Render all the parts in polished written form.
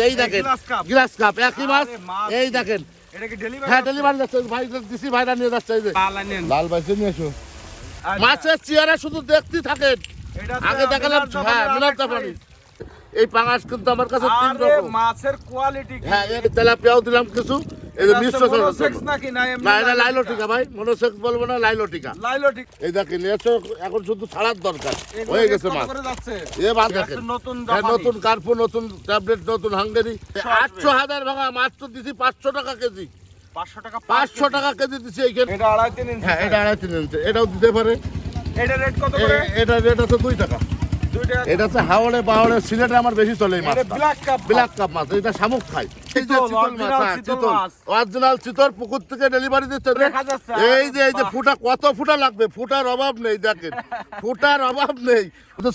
এই দেখেন glass cup একই মাছ এই দেখেন হ্যাঁ ডেলিভারি যাচ্ছে ভাই দিছি ভাইরা নিয়ে যাচ্ছে এই যে লাল বাইসে নিয়ে এসো মাছের চেহারা শুধু দেখতে থাকেন আগে দেখালাম হ্যাঁ মিলাতে পারি এই পাঙাশ কিন্তু আমার কাছে তিন রকম মাছের কোয়ালিটি হ্যাঁ এই তেলাপিয়াও দিলাম কিছু এই যে মিশ্র মনোসেক্স নাকি না এমনি না এটা লাইলোটিকা ভাই মনোসেক্স বলবো না লাইলোটিকা লাইলোটিক এই দেখেন এসো এখন শুধু ছাড়ার দরকার হয়ে গেছে মাছ এ মাছ দেখেন নতুন কার্পু নতুন ট্যাবলেট নতুন হাঙ্গেরি 800,000 ভাঙা মাছ তো দিছি 500 টাকা কেজি 500 টাকা কেজি দিছি এইখানে এটা 2.5-3 ইঞ্চি হ্যাঁ এটা 2.5-3 ইঞ্চি এটাও দিতে পারে এটা রেট কত করে এটা রেট আছে 2 টাকা এটা হচ্ছে হাওড়ে বাওড়ে সিলেটে আমার বেশি চলে এই মাছটা ব্ল্যাক কাপ মাছ এটা শামুক খায় এই যে চিতল মাছ চিতল অরিজিনাল চিতল পুকুর থেকে ডেলিভারি দিচ্ছে এই যে ফুটা কত ফুটা লাগবে ফুটার অভাব নেই দেখেন ফুটার অভাব নেই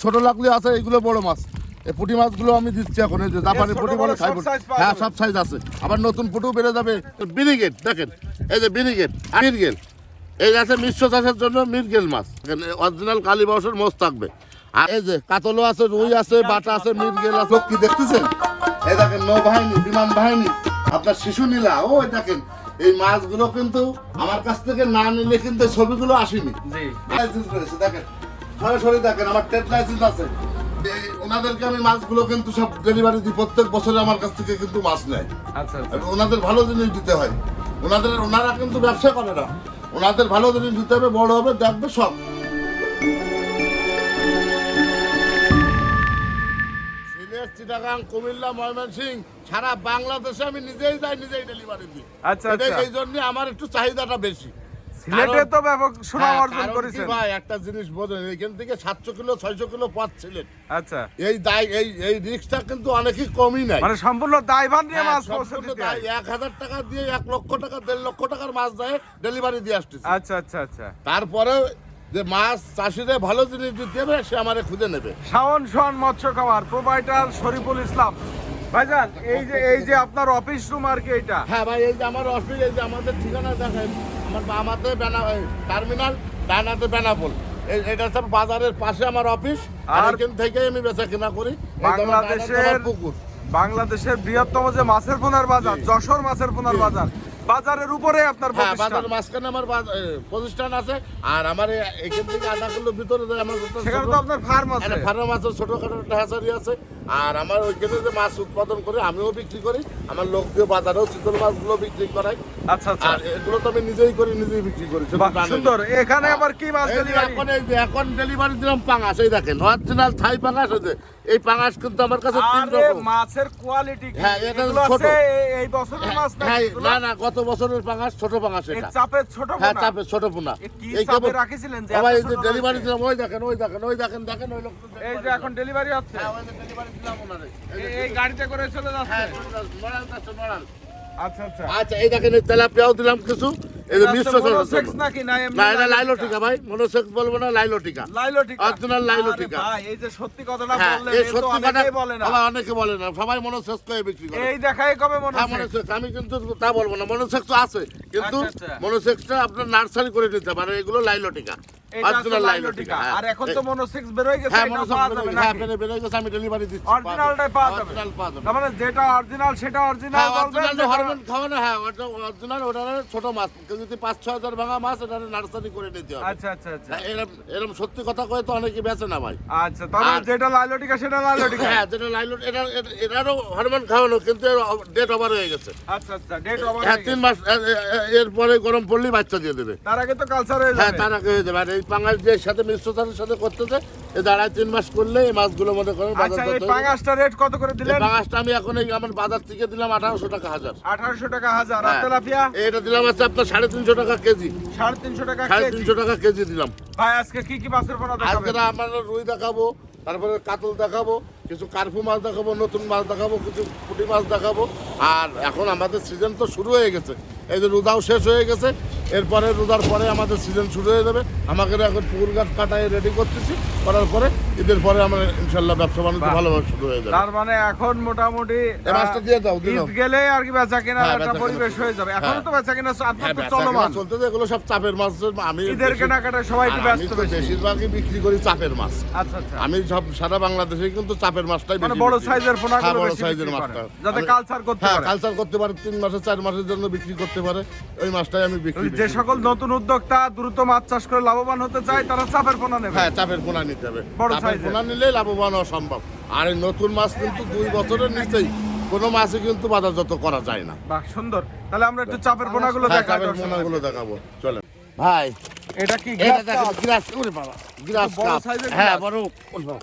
ছোট লাগলে আছে এইগুলো বড় মাছ এই পুঁটি মাছগুলো আমি দিচ্ছি এখন এই যে জাপানি পুঁটি বলে খাইব হ্যাঁ সব সাইজ আছে আবার নতুন পুঁটু বেড়ে যাবে বিনিগেট দেখেন এই যে বিনিগেট মিরগেল এই আছে মিশ্র চাষের জন্য মিরগেল মাছ অরিজিনাল কালী বাউসের মোষ থাকবে আর এই যে কাতলও আছে রুই আছে বাটা আছে মিরগেল আছে কি দেখতেছেন এই দেখেন নৌবাহিনী বিমান বাহিনী আপনার শিশু নীলা ও দেখেন এই মাছগুলো কিন্তু আমার কাছ থেকে না নিলে কিন্তু ছবিগুলো আসেনি লাইসেন্স করেছে দেখেন সরাসরি দেখেন আমার ট্রেড লাইসেন্স আছে ওনাদেরকে আমি মাছগুলো কিন্তু সব ডেলিভারি দিই প্রত্যেক বছরে আমার কাছ থেকে কিন্তু মাছ নেয় আচ্ছা ওনাদের ভালো জিনিস দিতে হয় ওনারা কিন্তু ব্যবসা করে না ওনাদের ভালো জিনিস দিতে হবে বড় হবে দেখবে সব চিটাগাং কুমিল্লা ময়মনসিংহ সারা বাংলাদেশে আমি নিজেই যাই নিজেই ডেলিভারি দিই আচ্ছা এই জন্য আমার একটু চাহিদাটা বেশি সিলেটে তো ব্যাপক সুনাম অর্জন করেছেন ভাই একটা জিনিস বোঝেন এখান থেকে 700 কিলো 600 কিলো পথ ছিলেন আচ্ছা এই রিস্কটা কিন্তু অনেকই কমই নাই মানে সম্পূর্ণ দায়ভার নিয়ে মাছ পৌঁছে দিতে হয় 1000 টাকা দিয়ে 1 লক্ষ টাকা 1.5 লক্ষ টাকার মাছ দেয় ডেলিভারি দিয়ে আসতেছে আচ্ছা তারপরে যে মাছ চাষিরে ভালো জিনিস দিতে হবে সে আমারে খুঁজে নেবে শাওন সোহান মৎস্য খামার প্রোপাইটার শরীফুল ইসলাম ভাইজান এই যে আপনার অফিস রুম আর কি এটা হ্যাঁ ভাই এই যে আমার অফিস এই যে আমাদের ঠিকানা দেখেন আমার বামাতে টার্মিনাল ডানাতে বেনাপোল এটা সব বাজারের পাশে আমার অফিস আর এখান থেকে আমি বেচা কেনা করি বাংলাদেশের বৃহত্তম যে মাছের পোনার বাজার যশোর মাছের পোনার বাজারের উপরে আপনার বাজারের মাঝখানে আমার প্রতিষ্ঠান আছে আর আমার এখান থেকে আধা কিলো ভিতরে আমার সেখানে তো আপনার ফার্ম আছে ফার্ম আছে ছোটখাটো একটা হ্যাচারি আছে আর আমার ওইখানে যে মাছ উৎপাদন করে আমিও বিক্রি করি আমার লোক দিয়ে বাজারেও চিতল মাছগুলো বিক্রি করাই আচ্ছা আর এগুলো তো আমি নিজেই করি নিজেই বিক্রি করি সুন্দর এখানে আবার কি মাছ এখন ডেলিভারি দিলাম পাঙাশ এই দেখেন অরিজিনাল থাই পাঙাশ আছে এই পাঙাশ কিন্তু আমার কাছে তিন রকম মাছের কোয়ালিটি হ্যাঁ এটা ছোট এই বছরের মাছ না গত বছরের পাঙাশ ছোট পাঙাশ এটা চাপের ছোট পোনা হ্যাঁ চাপের ছোট পোনা এই চাপে রাখিছিলেন যে ভাই এই যে ডেলিভারি দিলাম ওই দেখেন দেখেন ওই লোক এই যে এখন ডেলিভারি হচ্ছে হ্যাঁ ওই ডেলিভারি দিলাম ওনারে এই গাড়িতে করে চলে যাচ্ছে হ্যাঁ নড়াল যাচ্ছে নড়াল আচ্ছা এই দেখেন এই তেলাপিয়াও দিলাম কিছু এই যে মিশ্র মনোসেক্স নাকি না এমনি না এটা লাইলোটিকা ভাই মনোসেক্স বলবো না লাইলোটিকা অরিজিনাল লাইলোটিকা ভাই এই যে সত্যি কথাটা বললেন এই এই তো সত্যি অনেকেই বলে না আবার অনেকে বলে না সবাই মনোসেক্স করে বিক্রি করে এই দেখাই কবে মনোসেক্স আমি কিন্তু তা বলবো না মনোসেক্স আছে কিন্তু আচ্ছা। মনোসেক্সটা আপনার নার্সারি করে নিতে পারে এগুলো লাইলোটিকা অরিজিনাল লাইলোটিকা আর এখন তো মনোসেক্স বের হয়ে গেছে হ্যাঁ এটা মনোসেক্স পাওয়া যাবে না হ্যাঁ বের হয়ে গেছে আমি ডেলিভারি দিচ্ছি অরিজিনালটাই পাওয়া যাবে অরিজিনাল পাওয়া যাবে তার মানে যেটা অরিজিনাল সেটা অরিজিনাল অরিজিনাল হরমোন খাওয়ানো হ্যাঁ অরিজিনাল ওটা ছোট মাছ যদি 5-6 ভাঙা মাছ এটা নার্সারি করে নিতে হবে আচ্ছা এরকম সত্যি কথা কয়ে তো অনেকে বেচে না ভাই আচ্ছা তাহলে যেটা লাইলোটিকা সেটা লাইলোটিকা হ্যাঁ যেটা লাইলোট এটারও হরমোন খাওয়ানো কিন্তু ডেট ওভার হয়ে গেছে আচ্ছা ডেট ওভার হ্যাঁ 3 মাস এরপরে গরম পড়লেই বাচ্চা দিয়ে দেবে তার আগে তো কালচার হয়ে যাবে হ্যাঁ তার আগে হয়ে যাবে আর এই পাঙাশ যে সাথে মিশ্রতার সাথে করতেছে এই 2.5-3 মাস করলে এই মাছগুলো মনে করেন আচ্ছা এই পাঙাশটা রেট কত করে দিলেন পাঙাশটা আমি এখন এই আমার বাজার থেকে দিলাম 1800 টাকা হাজার 1800 টাকা হাজার আর তেলাপিয়া এটা দিলাম আছে আপনার 350 টাকা কেজি 350 টাকা কেজি 350 টাকা কেজি দিলাম ভাই আজকে কি মাছের পোনা দেখাবেন আজকে আমরা রুই দেখাবো তারপরে কাতল দেখাবো কিছু কার্পু মাছ দেখাবো নতুন মাছ দেখাবো কিছু পুঁটি মাছ দেখাবো আর এখন আমাদের সিজন তো শুরু হয়ে গেছে এই যে রোদাও শেষ হয়ে গেছে এরপরে রোজার পরে আমাদের সিজন শুরু হয়ে যাবে। আমাকে এখন পুকুর গাছ কাটায় রেডি করতেছি, করার পরে ঈদের পরে আমরা ইনশাল্লাহ ব্যবসা বাণিজ্য ভালোভাবে শুরু হয়ে যাবে। তার মানে এখন মোটামুটি এই মাছটা দিয়ে দাও, ঈদ গেলে আর কি বেচা কেনার হ্যাঁ, একটা বেচা কেনা পরিবেশ হয়ে যাবে। এখন হ্যাঁ। তো বেচা কেনা আপনার তো হ্যাঁ, চলমান চলতে এগুলো সব চাপের মাছ। আমি ঈদের কেনাকাটা সবাই একটু ব্যস্ত বেশি। বেশিরভাগই বিক্রি করি চাপের মাছ। আচ্ছা আচ্ছা, আমি সব সারা বাংলাদেশে কিন্তু চাপের মাছটাই মানে বেশি বড় বিক্রি করি। সাইজের পোনা হ্যাঁ, গুলো বড় বেশি সাইজের বিক্রি মাছটা করেন, যাতে আমি- কালচার করতে হ্যাঁ, পারে। কালচার করতে পারে, 3 মাসে 4 মাসের জন্য বিক্রি করতে পারে, ওই মাছটাই আমি বিক্রি যে করি। সকল নতুন উদ্যোক্তা দ্রুত মাছ চাষ করে লাভবান হতে চায় তারা চাপের পোনা নেবে। হ্যাঁ, চাপের পোনা নিতে হবে। বড় চাপের সাইজের। পোনা নিলেই লাভবান হওয়া সম্ভব। আর এই নতুন মাছ কিন্তু 2 বছরের নিচেই কোনো মাছই কিন্তু বাজারজাত করা যায় না। বাহ, সুন্দর। তাহলে আমরা একটু চাপের পোনাগুলো হ্যাঁ, দেখাই। চাপের পোনাগুলো দেখাবো, চলেন ভাই। এটা কি এটা গ্লাস দেখেন, কাপ? গ্লাস, ওরে বাবা, গ্লাস বড় কাপ। সাইজের হ্যাঁ, গ্লাস। বড়, ওরে বাবা।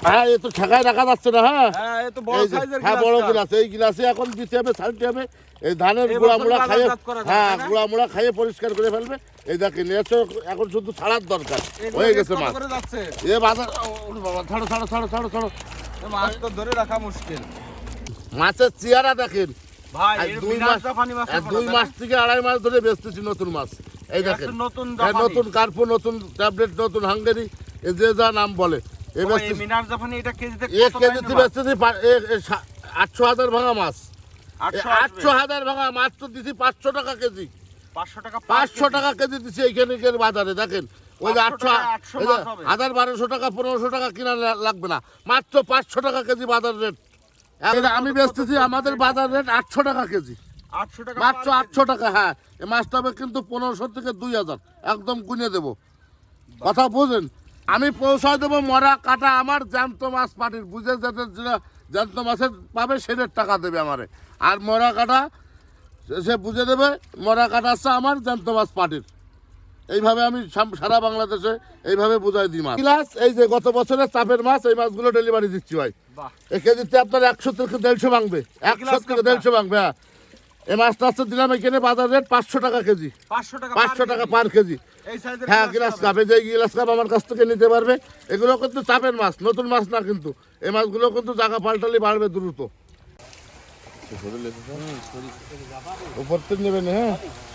হ্যাঁ, এ তো ঠেকায় রাখা যাচ্ছে না। হ্যাঁ, হ্যাঁ, এ তো বড় এই যে, সাইজের হ্যাঁ, গ্লাস বড় কাপ। গ্লাস। এই গ্লাসে এখন দিতে হবে, ছাড়তে হবে। এই ধানের এই গুঁড়া বছর মুড়া খাইয়ে, বাজারজাত করা যাবে, হ্যাঁ, তাই না? গুঁড়া মুড়া খাইয়ে পরিষ্কার করে ফেলবে। এই দেখেন, এখন শুধু ছাড়ার দরকার, এগুলো হয়ে রেট গেছে কত মাছ। করে যাচ্ছে? এ বাজার, ওরে বাবা, ছাড়ো ছাড়ো ছাড়ো ছাড়ো ছাড়ো। এ মাছ তো ধরে রাখা মুশকিল। মাছের চেহারা দেখেন। ভাই, আর এর 2 বিরাট মাস, জাপানি মাছের আর পোনা, 2 তাই না? মাস থেকে 2.5 মাস ধরে বেচতেছি নতুন মাছ। এই এটা দেখেন, হচ্ছে নতুন হ্যাঁ, জাপানি। নতুন কার্পো, নতুন ট্যাবলেট, নতুন হাঙ্গেরি, এ যে যা নাম বলে। এ ও, এই বেচতেছি, মিনার জাপানি এটা কেজিতে এক কত কেজিতে লাইনে মাছ? বেচতেছি 800,000 ভাঙা মাছ। 800 800,000 ভাঙা মাছ তো দিছি 500 টাকা কেজি। 500 টাকা 500 টাকা কেজি দিছি এইখানে বাজারে। দেখেন, ওই যে 500 টাকা 800 মাছ হবে। 1200 টাকা 1500 টাকা কিনা লাগবে না, মাত্র 500 টাকা কেজি বাজার রেট। আমি বেচতেছি, আমাদের বাজার রেট 800 টাকা কেজি, 800 টাকা মাত্র per 800 টাকা। হ্যাঁ, এই মাছটা হবে কিন্তু 1500 থেকে 2000, একদম গুনে দেবো। কথা বুঝেন, আমি পৌঁছায় দেবো মরা কাটা আমার জ্যান্ত মাছ পাটির, বুঝে যাতে যেটা জ্যান্ত মাছের পাবে সেটার টাকা দেবে আমারে। আর মরা কাটা সে বুঝে দেবে, মরা কাটা আছে আমার, জ্যান্ত মাছ পাটির। এইভাবে আমি সারা বাংলাদেশে এইভাবে বুঝাই দিই মাছ। গ্লাস, এই যে গত বছরের চাপের মাছ, এই মাছগুলো ডেলিভারি দিচ্ছি ভাই। বাহ। এই কেজিতে আপনার 100 থেকে 150 ভাঙবে, 100 থেকে 150 ভাঙবে। হ্যাঁ, এই মাছটা হচ্ছে দিলাম এখানে বাজার রেট 500 টাকা কেজি, 500 টাকা 500 টাকা পার কেজি। এই সাইজের হ্যাঁ, গ্লাস কাপ, এই যে গ্লাস কাপ আমার কাছ থেকে নিতে পারবে। এগুলো কিন্তু চাপের মাছ, নতুন মাছ না কিন্তু। এই মাছগুলো কিন্তু জায়গা পাল্টালে বাড়বে দ্রুত। উপর থেকে নেবেন। হ্যাঁ,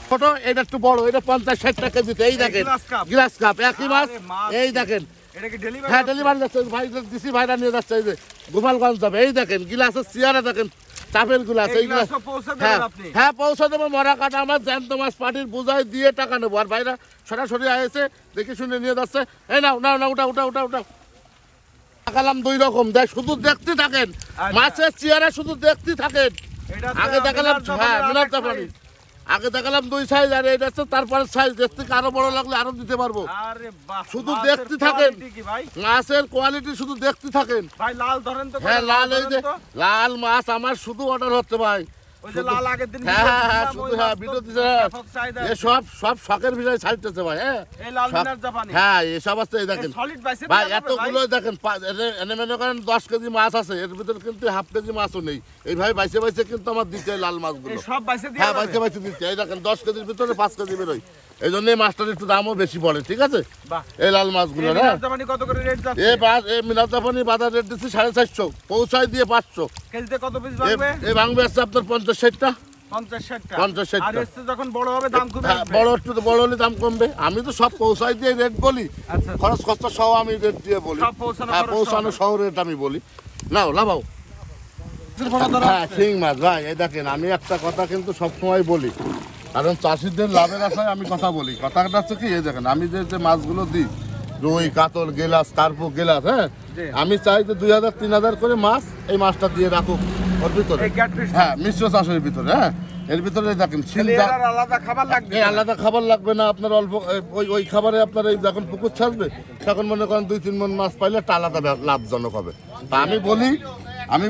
ছোট, এটা একটু বড়, এটা 50-60 টাকা কেজিতে। এই দেখেন, গ্লাস কাপ। গ্লাস কাপ, একই মাছ। আরে মাছ। এই দেখেন, এটা কি ডেলিভারি? হ্যাঁ, ডেলিভারি যাচ্ছে, ভাই দিছি, ভাইরা নিয়ে যাচ্ছে। এই যে গোপালগঞ্জ যাবে। এই দেখেন, গ্লাসের চেয়ারে দেখেন, চাপের গ্লাস। এই এই গ্লাস, গ্লাসও পৌঁছে দেবেন হ্যাঁ আপনি? হ্যাঁ, পৌঁছে দেবো। মরা কাটা আমার জ্যান্ত মাছ পাটির বুঝাই দিয়ে টাকা নেবো। আর ভাইরা সরাসরি আসে, দেখে শুনে নিয়ে যাচ্ছে। এই নাও নাও না, উঠা উঠা উঠা উঠা। দেখালাম 2 রকম, দেখ শুধু দেখতে থাকেন, আচ্ছা। মাছের চেয়ারা শুধু দেখতে থাকেন। এটা আগে দেখালাম, মিনার হ্যাঁ, জাপানির মিনার আরেক জাপানি। size। আগে দেখালাম 2 সাইজ, আর এটা হচ্ছে তারপরে সাইজ। এর থেকে আরো বড় লাগলে আরো দিতে পারবো। আরে বাহ, শুধু মাছের দেখতে থাকেন। quality কি ভাই? মাছের কোয়ালিটি শুধু দেখতে থাকেন। ভাই লাল ধরেন তো, হ্যাঁ, কয়টা লাল, এই যে ধরেন তো। লাল মাছ আমার শুধু অর্ডার হচ্ছে ভাই। ওই যে লাল আগের দিন হ্যাঁ, ভিডিও হ্যাঁ, হ্যাঁ, দিলাম, শুধু ওই হ্যাঁ, মাছ তো ভিডিও দিছে। ব্যাপক চাহিদা এ আছে। সব শখের বিষয় ছাড়তেছে ভাই। হ্যাঁ, এই লাল সব- মিনার জাপানি। হ্যাঁ, এসব আছে। এই দেখেন সলিড বাইসে ভাই, দেওয়া যাবে এতগুলো দেখেন, এনে মনে করেন 10 কেজি মাছ আছে, এর ভিতরে কিন্তু 1/2 কেজি মাছও নেই। এইভাবে বাইসে বাইসে কিন্তু আমার দিতে হয় লাল এই মাছগুলো। সব বাইসে দিয়ে হ্যাঁ, বাইসে বাইসে দিচ্ছে। এই দেখেন 10 কেজির ভিতরে 5 কেজি বেরোয়। এই জন্য এই মাছটার একটু দামও বেশি পড়ে, ঠিক আছে। বাহ। এই লাল মাছগুলো, এই হ্যাঁ। মিনার জাপানি কত করে রেট যাচ্ছে? এই মিনার জাপানি বাজার রেট দিচ্ছি 450, পৌঁছায় দিয়ে 500। কেজিতে কত পিস ভাঙবে? এই ভাঙবে আছে আপনার 50-60টা। 50-60 টা। 50-60 আর টা। এসে যখন বড় হবে দাম কমে হ্যাঁ, আসবে। বড় একটু বড় হলে দাম কমবে। আমি তো সব পৌঁছায় দিয়ে রেট বলি, আচ্ছা। খরচ খরচা সহ আমি রেট দিয়ে বলি। সব পৌঁছানো হ্যাঁ, খরচ পৌঁছানো সহ। সহ রেট আমি বলি। নাও লাভাও। হ্যাঁ, শিং মাছ ভাই, এই দেখেন, আমি একটা কথা কিন্তু সবসময় বলি, কারণ চাষিদের লাভের আশায় আমি কথা বলি। কথাটা হচ্ছে কি, এই দেখেন, আমি যে মাছগুলো দিই, রুই, কাতল, গেলাস, কার্পো, গেলাস, হ্যাঁ, জি। আমি চাই যে 2000-3000 করে মাছ এই মাছটা দিয়ে রাখুক ওর ভিতরে। এই ক্যাটফিশ। হ্যাঁ, মিশ্র চাষের ভিতরে। হ্যাঁ, এর ভিতরে দেখেন শিং তাহলে এর আর আলাদা খাবার লাগবে এই না। আলাদা খাবার লাগবে না আপনার। অল্প ওই খাবারে আপনার এই যখন পুকুর ছাড়বে তখন মনে করেন 2-3 মণ মাছ পাইলে একটা আলাদা লাভজনক হবে। তা আমি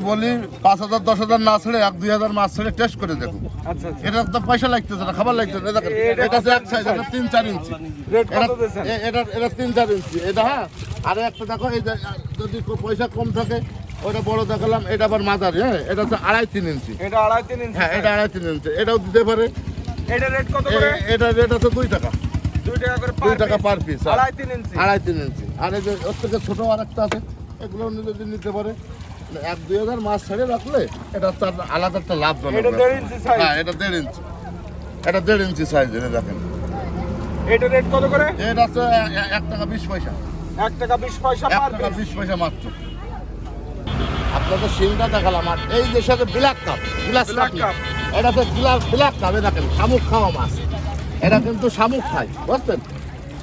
বলি 5,000-10,000 না ছেড়ে 1-2,000 মাছ ছেড়ে টেস্ট করে দেখুন। আচ্ছা আচ্ছা। এটা তো পয়সা লাগতেছে না, খাবার লাগতেছে না। দেখেন, এটা হচ্ছে এক সাইজ, এটা 3-4 ইঞ্চি। রেট কত দিয়েছেন? এটা 3-4 ইঞ্চি এটা। হ্যাঁ, আর একটা দেখো, এই যে যদি পয়সা কম থাকে ওটা বড় দেখালাম, এটা আবার মাদার। হ্যাঁ, এটা হচ্ছে 2.5-3 ইঞ্চি। এটা 2.5-3 ইঞ্চি। হ্যাঁ, এটা 2.5-3 ইঞ্চি, এটাও দিতে পারে। এটা রেট কত করে? এটা রেট আছে 2 টাকা। 2 টাকা করে 2 টাকা পার পিস। 2.5-3 ইঞ্চি। 2.5-3 ইঞ্চি। আর এই যে ওর থেকে ছোট আর একটা আছে, এগুলো যদি নিতে পারে 1-2 হাজার মাছ ছেড়ে রাখলে এটা তার আলাদা একটা লাভ জনক। এটা 1.5 ইঞ্চি সাইজ। হ্যাঁ, এটা 1.5 ইঞ্চি, এটা 1.5 ইঞ্চি সাইজের। দেখেন এটা রেট কত করে? এটা হচ্ছে 1 টাকা 20 পয়সা। 1 টাকা 20 পয়সা 1 পার টাকা পিস। 20 পয়সা মাত্র। আপনাদের শিলটা দেখালাম। আর এই যে সাথে black cup, glass Black cup, cup। এটা তো ব্ল্যাক কাপ। দেখেন শামুক খাওয়া মাছ, এটা কিন্তু শামুক খায়, বুঝছেন?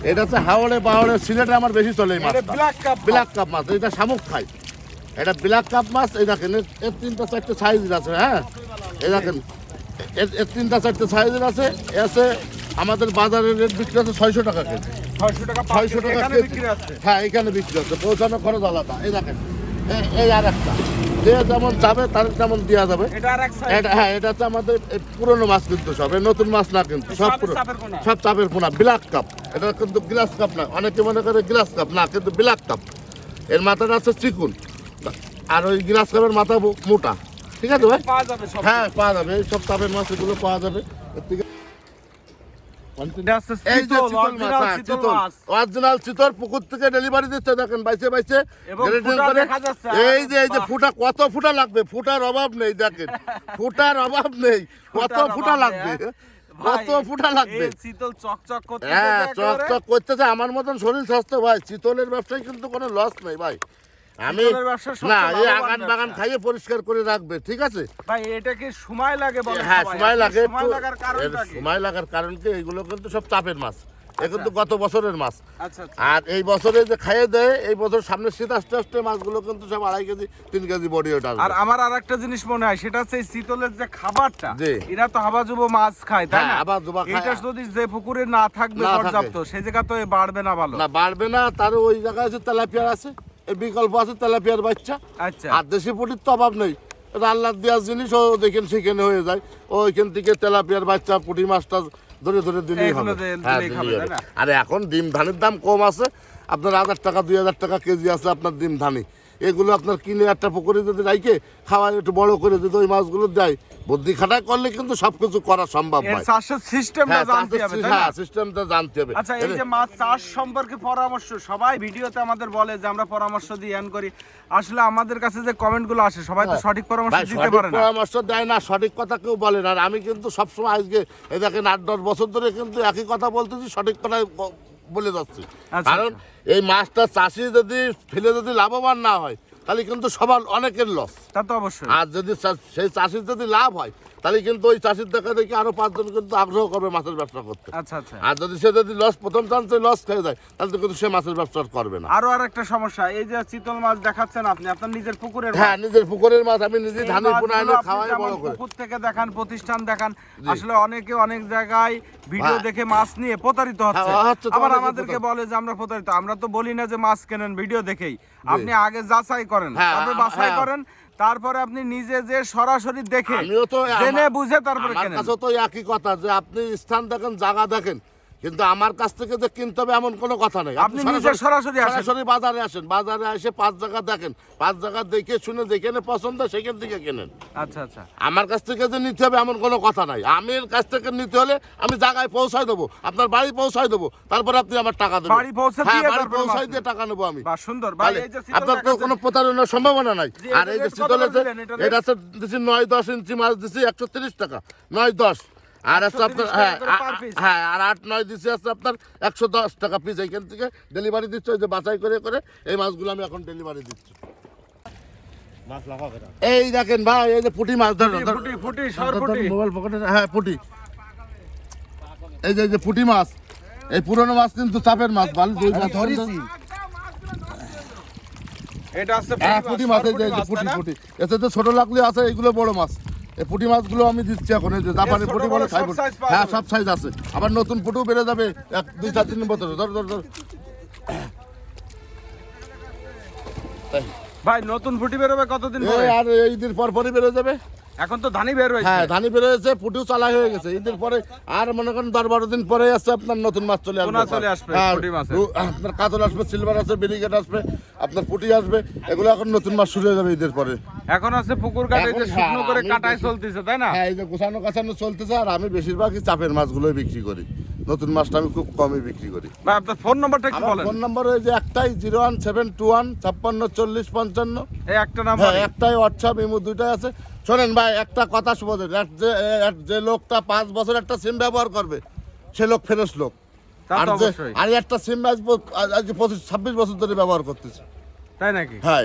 এটা হচ্ছে হাওড়ে বাওড়ে সিলেটে আমার বেশি চলে এই এটা মাছটা। Black cup. ব্ল্যাক কাপ মাছ, এটা শামুক খায়। এটা ব্ল্যাক কাপ মাছ। এই দেখেন এর 3-4টে সাইজের আছে। হ্যাঁ, এই দেখেন এর 3-4টে সাইজের আছে। এসে আমাদের বাজারের রেট বিক্রি আছে 600 টাকা কেজি। 600 টাকা পার 600 পিস টাকা এখানে কেজি। বিক্রি আছে। হ্যাঁ, এখানে বিক্রি হচ্ছে, পৌঁছানো খরচ আলাদা। এই দেখেন এই আর একটা, যে যেমন যাবে তার তেমন দেওয়া যাবে। এটা আর এক সাইজ। এটা হ্যাঁ, এটা হচ্ছে আমাদের এই পুরনো মাছ কিন্তু সব, এই নতুন মাছ না কিন্তু সব সবই পুরো, চাপের পোনা। সব চাপের পোনা। ব্ল্যাক কাপ, এটা কিন্তু গ্লাস কাপ না। অনেকে মনে করে গ্লাস কাপ না, কিন্তু ব্ল্যাক কাপ। এর মাথাটা আছে চিকুন, আর ওই গ্লাস কাপের মাথা মোটা। ঠিক আছে ভাই? পাওয়া যাবে সব। হ্যাঁ, পাওয়া যাবে। এই সব চাপের মাছ এগুলো পাওয়া যাবে। এর থেকে এটা আছে এই যে চিতল, চিতল মাছ, original হ্যাঁ, চিতল চিতল, মাছ। অরিজিনাল চিতল পুকুর থেকে ডেলিভারি দিচ্ছে। দেখেন বাইছে এবং গ্রেডিং ফুটা করে। দেখা যাচ্ছে। এই যে বাহ। ফুটা, কত ফুটা লাগবে? ফুটার অভাব নেই। দেখেন ফুটার অভাব নেই, কত ফুটার ফুটা অভাব লাগবে, নেই, কত ভাই, ফুটা লাগবে। এই চিতল চকচক করতে হ্যাঁ, চক চক করতেছে। আমার মতন শরীর স্বাস্থ্য ভাই, চিতলের ব্যবসায় কিন্তু কোনো লস নেই ভাই। আমি চিতলের ব্যবসা সবচেয়ে না, এই লাভবান আগান বাগান ব্যবসা। খাইয়ে পরিষ্কার করে রাখবে, ঠিক আছে? ভাই এটা কি সময় লাগে বলে? হ্যাঁ, সময় লাগে সময় একটু। লাগার এর কারণটা কি? সময় লাগার কারণ কি, এগুলো কিন্তু সব চাপের মাছ। এ কিন্তু গত বছরের মাছ। আচ্ছা আচ্ছা। আর এই বছরে যে খাইয়ে দেয়, এই বছর সামনে শীত আসতে আসতে মাছগুলো কিন্তু সব 2.5 কেজি 3 কেজি বডি ওটা আর আমার আরেকটা জিনিস মনে হয়, সেটা হচ্ছে এই চিতলের যে খাবারটা, জি। এরা তো হাবাজুবো মাছ খায়, তাই হ্যাঁ, না? হাবাজুবা খায়। এটা যদি যে পুকুরে না থাকবে না থাকে। পর্যাপ্ত, সেই জায়গা তো এ বাড়বে না ভালো। না, বাড়বে না। তার ওই জায়গায় আছে তেলাপিয়ার আছে, এই বিকল্প আছে তেলাপিয়ার বাচ্চা। আচ্ছা। আর দেশি পুটির তো অভাব নেই, এটা আল্লাহ দেওয়ার জিনিস, ও দেখেন সেখানে হয়ে যায়। ওইখান থেকে তেলাপিয়ার বাচ্চা পুঁটি মাছটা ধরে ধরে দিলেই এগুলো হবে। দিলেই হ্যাঁ, খাবে, দিলেই তাই হবে। না? আর এখন ডিম ধানের দাম কম আছে, আপনার 1000 টাকা 2000 টাকা কেজি আছে আপনার ডিম ধানি। এগুলো আপনার কিনে একটা পুকুরে যদি রাইকে খাওয়ায় একটু বড় করে যদি ওই মাছগুলো দেয়, বুদ্ধি খাটায় করলে কিন্তু সবকিছু করা সম্ভব এর হয়। চাষের সিস্টেমটা হ্যাঁ, জানতে হবে, তাই না? হ্যাঁ, সিস্টেমটা জানতে হবে। আচ্ছা, এই যে মাছ চাষ সম্পর্কে পরামর্শ সবাই ভিডিওতে আমাদের বলে যে আমরা পরামর্শ দিয়ে এন করি, আসলে আমাদের কাছে যে কমেন্টগুলো আসে সবাই তো সঠিক পরামর্শ ভাই, দিতে সঠিক পারে না। পরামর্শ দেয় না, সঠিক কথা কেউ বলে না। আর আমি কিন্তু সবসময় আজকে এই দেখেন 8-10 বছর ধরে কিন্তু একই কথা বলতেছি, সঠিক কথাই বলে যাচ্ছি। আচ্ছা, কারণ এই মাছটা চাষি যদি ফেলে যদি লাভবান না হয়, তাহলে কিন্তু সবার অনেকের লস। তা তো অবশ্যই। আর যদি সেই চাষির যদি লাভ হয়, তাহলে কিন্তু ওই চাষির দেখা দেখি আরো 5 জন কিন্তু আগ্রহ করবে মাছের ব্যবসা করতে। আচ্ছা আচ্ছা। আর যদি সে যদি প্রথম চান্সে লস খেয়ে যায়, তাহলে তো কিন্তু সে মাছের ব্যবসা আর করবে না। আরো আরেকটা সমস্যা, এই যে চিতল মাছ দেখাচ্ছেন আপনি আপনার নিজের পুকুরের মাছ। হ্যাঁ, নিজের পুকুরের মাছ আমি নিজে এই ধানের পোনা মাছগুলো এনে আপনি খাওয়াই যেমন বড় করে। পুকুর থেকে দেখান, প্রতিষ্ঠান দেখান, জি। আসলে অনেকে অনেক জায়গায় ভিডিও হ্যাঁ। দেখে মাছ নিয়ে প্রতারিত হচ্ছে। হ্যাঁ, হচ্ছে তো, আবার অনেকে আমাদেরকে প্রতারিত। বলে যে আমরা প্রতারিত। আমরা তো বলি না যে মাছ কেনেন ভিডিও দেখেই, আপনি আগে যাচাই করেন, হ্যাঁ, তারপরে বাছাই হ্যাঁ। করেন, তারপরে আপনি নিজে যে সরাসরি দেখে আমিও তো জেনে বুঝে তারপরে আমার কেনেন। কাছে তো একই কথা যে আপনি স্থান দেখেন, জায়গা দেখেন, কিন্তু আমার কাছ থেকে যে কিনতে হবে এমন কোনো কথা নেই। আপনি নিজে সরাসরি আসেন। সরাসরি বাজারে আসেন, বাজারে এসে 5 জায়গা দেখেন, 5 জায়গা দেখে শুনে যেখানে পছন্দ সেখান থেকে কেনেন। আচ্ছা আচ্ছা। আমার কাছ থেকে যে নিতে হবে এমন কোনো কথা নাই। আমি এর কাছ থেকে নিতে হলে আমি জায়গায় পৌঁছায় দেবো, আপনার বাড়ি পৌঁছায় দেবো, তারপরে আপনি আমার টাকা দেবেন। বাড়ি পৌঁছে হ্যাঁ, দিয়ে বাড়ি তারপরে পৌঁছায় মাছ দিয়ে টাকা নেবো আমি। বাহ, সুন্দর ভাই। তাহলে এই যে চিতল আপনার তো দেখাচ্ছেন, কোনো প্রতারণার সম্ভাবনা নাই। জি, আর এটা এই যে রেট কত চিতল করে আছে, দিলেন এটা রেট? এটা আছে দিচ্ছি 9-10 ইঞ্চি মাছ দিচ্ছি 130 টাকা, 9-10। আর আছে আপনার 130 হ্যাঁ টাকা করে per piece। হ্যাঁ, আর 8-9 দিচ্ছি আছে আপনার 110 টাকা পিস। এইখান থেকে ডেলিভারি দিচ্ছে, ওই যে বাছাই করে করে এই মাছগুলো আমি এখন ডেলিভারি দিচ্ছি। এই দেখেন ভাই, এই যে পুঁটি মাছ ধরেন, ফুটি ফুটি সর ফুটি। মোবাইল পকেটে, হ্যাঁ পুঁটি। এই যে পুঁটি মাছ, এই পুরনো মাছ কিন্তু চাপের মাছ, ভালো দুই মাছ ধরেছি। এটা আছে হ্যাঁ, পুঁটি মাছ, এই যে সর পুঁটি তাই না? পুঁটি। এতে তো ছোট লাগলে আছে, এইগুলো বড় মাছ। এই পুঁটি মাছগুলো আমি দিচ্ছি এখন, এই যে জাপানি ছোট পুঁটি বড় বলে খাই সব পুঁটি। size পাওয়া হ্যাঁ, যাবে। সব সাইজ আছে। আবার নতুন পুঁটিও বেড়ে যাবে 2-4 দিনের বছর। ধর ধর ধর। ভাই নতুন ফুটি বেরোবে কতদিন পরে? এই আর ঈদের পর পরই বেড়ে যাবে। এখন তো ধানই বের হয়েছে। হ্যাঁ, ধানি বেড়ে গেছে, পুঁটিও চালাই হয়ে গেছে। ঈদের পরে আর মনে করেন 10-12 দিন পরে আসছে আপনার নতুন মাছ চলে আসবে। পোনা চলে আসবে, হ্যাঁ, পুঁটি মাছের। আপনার কাতল আসবে, সিলভার আসবে, বেরিকেট আসবে, আপনার পুঁটি আসবে। এগুলো এখন নতুন মাছ শুরু হয়ে যাবে ঈদের পরে। এখন আছে পুকুর কাটে যে এখন শুকনো করে আমি কাটাই বেশি- চলতেছে, তাই না? হ্যাঁ, এই যে গোছানো কাছানো চলতেছে। আর আমি বেশিরভাগই চাপের মাছগুলোই বিক্রি করি, নতুন মাছটা আমি খুব কমই বিক্রি করি। ভাই আপনার ফোন নাম্বারটা একটু আমার বলেন। ফোন নাম্বার ওই যে একটাই 01721 56 40 55। এই একটা নাম্বার। হ্যাঁ, একটাই হোয়াটসঅ্যাপ ইমো দুইটাই আছে। শোনেন ভাই, একটা কথা শুনেন, যে লোকটা 5 বছর একটা সিম ব্যবহার করবে সে লোক ফ্রেশ লোক। তা আর তো যে অবশ্যই। আর একটা সিম আজ 25-26 বছর ধরে ব্যবহার করতেছে। তাই নাকি? হ্যাঁ,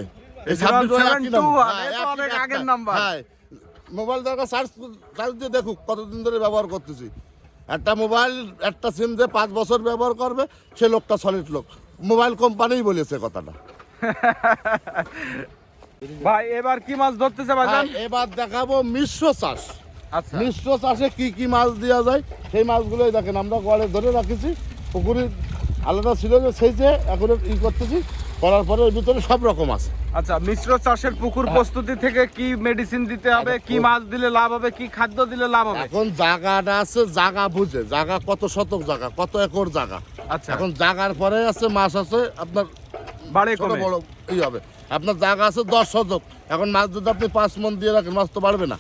এই 26 বছর একই 072 নাম্বার। আর এটা অনেক একই আগের একটা। নাম্বার। হ্যাঁ, মোবাইল দরকার চার্জ দিয়ে দেখুক কতদিন ধরে ব্যবহার করতেছি। একটা মোবাইল একটা সিম দিয়ে 5 বছর ব্যবহার করবে সে লোকটা সলিড লোক। মোবাইল কোম্পানিই বলেছে কথাটা। ভাই এবার কি মাছ ধরতেছে ভাইজান? হ্যাঁ, এবার দেখাবো মিশ্র চাষ। আচ্ছা মিশ্র চাষে কি কি মাছ দেওয়া যায় সেই মাছগুলোই দেখেন আমরা গড়ে ধরে রাখেছি। পুকুরে আলাদা ছিল যে সেই যে এখন করতেছি, করার পরে ওর ভিতরে সব রকম আছে। আচ্ছা, মিশ্র চাষের পুকুর প্রস্তুতি থেকে কি মেডিসিন দিতে হবে, কি মাছ দিলে লাভ হবে, কি খাদ্য দিলে লাভ হবে? এখন জায়গাটা আছে, জায়গা বুঝে, জায়গা কত শতক জায়গা, কত একর জায়গা। আচ্ছা, এখন জায়গার পরে আছে মাছ আছে আপনার বাড়ে ছোট কমে। বড় এই হবে। আপনার জায়গা আছে 10 শতক, এখন মাছ যদি আপনি 5 মণ দিয়ে রাখেন মাছ তো বাড়বে না।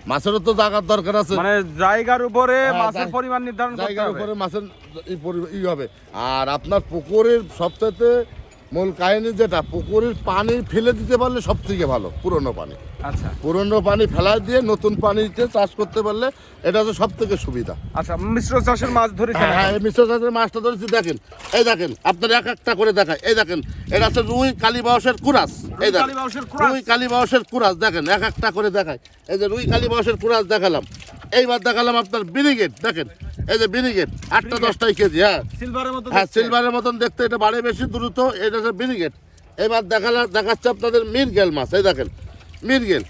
মাছেরও তো জায়গার দরকার আছে। মানে জায়গার উপরে হ্যাঁ, মাছের পরিমাণ নির্ধারণ করতে জায়গার হবে। উপরে মাছের ই হবে। আর আপনার পুকুরের সবচাইতে মূল কাহিনী যেটা, পুকুরের পানি ফেলে দিতে পারলে সব থেকে ভালো। পুরনো পানি, আচ্ছা পুরনো পানি ফেলাই দিয়ে নতুন পানিতে চাষ করতে পারলে এটা তো সব থেকে সুবিধা। আচ্ছা, মিশ্র চাষের মাছ ধরেছেন? হ্যাঁ, এই মিশ্র চাষের মাছটা ধরেছি দেখেন। এই দেখেন আপনার এক একটা করে দেখায়। এই দেখেন এটা হচ্ছে রুই কালীবাউসের কুরাস। এই দেখেন রুই কালীবাউসের কুরাস দেখেন, এক একটা করে দেখায়। এই যে রুই কালীবাউসের কুরাস দেখালাম। এইবার দেখালাম আপনার বিনিগেট দেখেন। এই যে বিনিগেট 8-10 কেজি। হ্যাঁ সিলভারের মতো। হ্যাঁ, সিলভারের মতন দেখতে, এটা বাড়ে বেশি দ্রুত। এটা হচ্ছে বিনিগেট। এবার দেখাচ্ছে আপনাদের মিরগেল মাছ। এই দেখেন মিরগেল,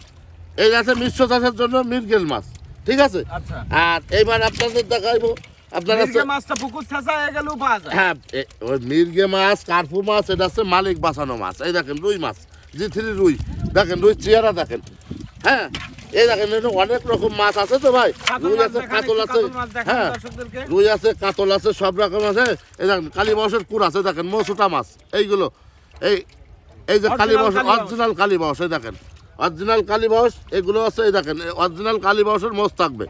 এই আছে মিশ্র চাষের জন্য মিরগেল মাছ। ঠিক আছে। আচ্ছা, আর এইবার আপনাদের দেখাইবো আপনার আছে মিরগে মাছটা পুকুর ছেঁচা হয়ে গেলেও পাওয়া যায়। হ্যাঁ, ওই মিরগে মাছ, কার্পু মাছ, এটা হচ্ছে মালিক বাঁচানো মাছ। এই দেখেন রুই মাছ, G3 রুই দেখেন, রুই চেহারা দেখেন। হ্যাঁ, এই দেখেন এটা অনেক রকম মাছ আছে তো ভাই। রুই আছে, কাতল আছে। হ্যাঁ, রুই আছে, কাতল আছে, সব রকম আছে। এই দেখেন কালীবাউসের কুর আছে দেখেন, মৌসুটা মাছ এইগুলো। এই যে কালীবাউস, অরিজিনাল কালীবাউস। এই দেখেন অরিজিনাল কালীবাউস এগুলো আছে। এই দেখেন অরিজিনাল কালীবাউসের মোষ থাকবে,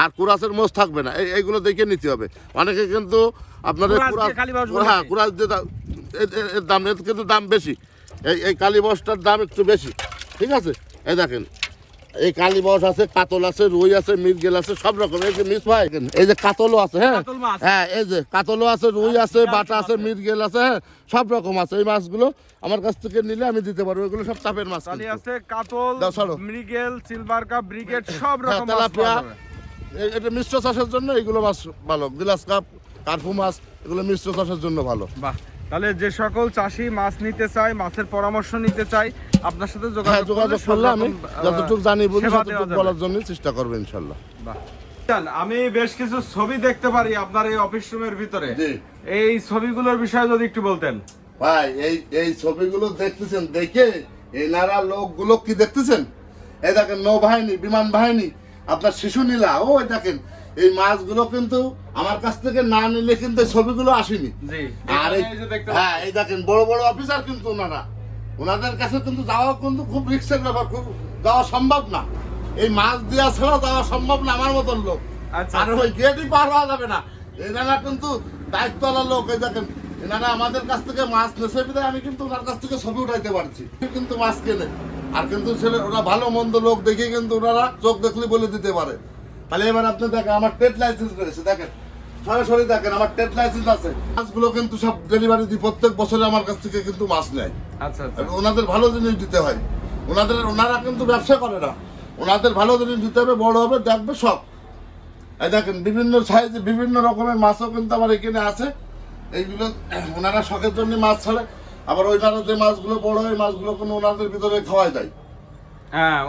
আর কুরাসের মোষ থাকবে না। এইগুলো দেখে নিতে হবে। অনেকে কিন্তু আপনাদের হ্যাঁ কুরাস দিয়ে এর দাম, এর কিন্তু দাম বেশি। এই কালীবাউসটার দাম একটু বেশি। ঠিক আছে। এই দেখেন এই কালীবাউস আছে, কাতল আছে, রুই আছে, মিরগেল আছে, সব রকম। এই যে মিস ভাই, এই যে কাতলও আছে। হ্যাঁ হ্যাঁ, এই যে কাতলও আছে, রুই আছে, বাটা আছে, মিরগেল আছে। হ্যাঁ, সব রকম আছে। এই মাছগুলো আমার কাছ থেকে নিলে আমি দিতে পারবো। এগুলো সব চাপের মাছ আছে, কাতল, মৃগেল, সিলভার কাপ, ব্রিগেড, সব রকম মাছ তেলাপিয়া। পাওয়া যাবে। এটা মিশ্র চাষের জন্য এগুলো মাছ ভালো। গ্লাস কাপ, কার্পু মাছ, এগুলো মিশ্র চাষের জন্য ভালো। বাহ, তাহলে যে সকল চাষি মাছ নিতে চায়, মাছের পরামর্শ নিতে চায়, আপনার সাথে যোগাযোগ করলে আমি যতটুকু জানি বুঝি সেবা ততটুকু দেওয়া যাবে। বলার জন্য চেষ্টা করবো ইনশাল্লাহ। বাহ। আমি বেশ কিছু ছবি দেখতে পারি আপনার এই অফিস রুমের ভিতরে। জি। এই ছবিগুলোর বিষয়ে যদি একটু বলতেন। ভাই এই ছবিগুলো দেখতেছেন, দেখে এনারা লোকগুলো কি দেখতেছেন? এই দেখেন নৌবাহিনী, বিমান বাহিনী, আপনার শিশু নীলা। ও দেখেন এই মাছগুলো কিন্তু আমার কাছ থেকে না নিলে কিন্তু এই ছবিগুলো আসেনি। আর হ্যাঁ, এই দেখেন বড় বড় অফিসার কিন্তু ওনাদের কাছে কিন্তু যাওয়া কিন্তু খুব রিস্কের ব্যাপার, খুব যাওয়া সম্ভব না। এই মাছ দেওয়া ছাড়া যাওয়া সম্ভব না আমার মতন লোক। আর ওই গেটই পার হওয়া যাবে না। এনারা কিন্তু দায়িত্বওয়ালা লোক। এই দেখেন এনারা আমাদের কাছ থেকে মাছ নেছে বিধায় আমি কিন্তু ওনার কাছ থেকে ছবি উঠাইতে পারছি। কিন্তু মাছ কেনে আর কিন্তু ওরা ভালো মন্দ লোক দেখে কিন্তু ওনারা চোখ দেখলে বলে দিতে পারে। তাহলে এবার আপনি দেখেন আমার ট্রেড লাইসেন্স রয়েছে, দেখেন সরাসরি দেখেন আমার ট্রেড লাইসেন্স আছে। মাছগুলো কিন্তু সব ডেলিভারি দিই, প্রত্যেক বছরে আমার কাছ থেকে কিন্তু মাছ নেয়। আচ্ছা, ওনাদের ভালো জিনিস দিতে হয়। ওনারা কিন্তু ব্যবসা করে না, ওনাদের ভালো জিনিস দিতে হবে, বড় হবে, দেখবে সব। এই দেখেন বিভিন্ন সাইজে বিভিন্ন রকমের মাছও কিন্তু আমার এখানে আছে। এইগুলো ওনারা শখের জন্য মাছ ছাড়ে। আবার ওইনারা যে মাছগুলো বড় হয় মাছগুলো কিন্তু ওনাদের ভিতরে খাওয়াই যায়। হ্যাঁ,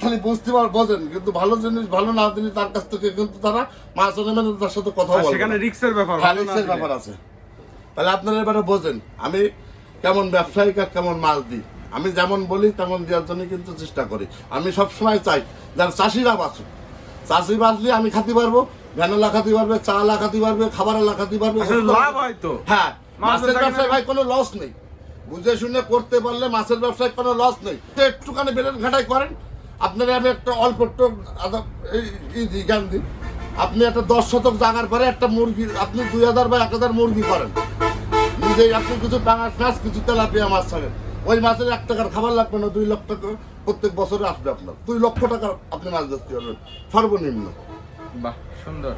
খালি বুঝতে বোঝেন, কিন্তু ভালো জিনিস ভালো না দিলে তার কাছ থেকে কিন্তু তারা মাছ নেবে, তার সাথে কথা বলবে। সেখানে রিস্কের ব্যাপার, রিস্কের ব্যাপার আছে। তাহলে আপনারা এবারে বোঝেন আমি কেমন ব্যবসায়িক আর কেমন মাছ দিই। আমি যেমন বলি তেমন দেওয়ার জন্য কিন্তু চেষ্টা করি। আমি সবসময় চাই যেন চাষিরা বাঁচুক। চাষি বাঁচলে আমি খাতে পারবো, ভ্যানেলা খাতে পারবে, চা লাগাতে পারবে, খাবার লাগাতে পারবে। লাভ হয় তো। হ্যাঁ, মাছের ব্যবসায় ভাই কোনো লস নেই। বুঝে শুনে করতে পারলে মাছের ব্যবসায় কোনো লস নেই। একটুখানি বেলের ঘাটাই করেন আপনারা। আমি একটা অল্প একটু জ্ঞান দিই। আপনি একটা 10 শতক জায়গার পরে একটা মুরগি আপনি 2000 বা 1000 মুরগি করেন, নিজেই আপনি কিছু পাঙাশ মাছ কিছু তেলাপিয়া মাছ ছাড়েন, ওই মাছের 1 টাকার খাবার লাগবে না, 2 লক্ষ টাকা প্রত্যেক বছরে আসবে আপনার, 2 লক্ষ টাকার আপনি মাছ ধরতে পারবেন সর্বনিম্ন। বাহ, সুন্দর।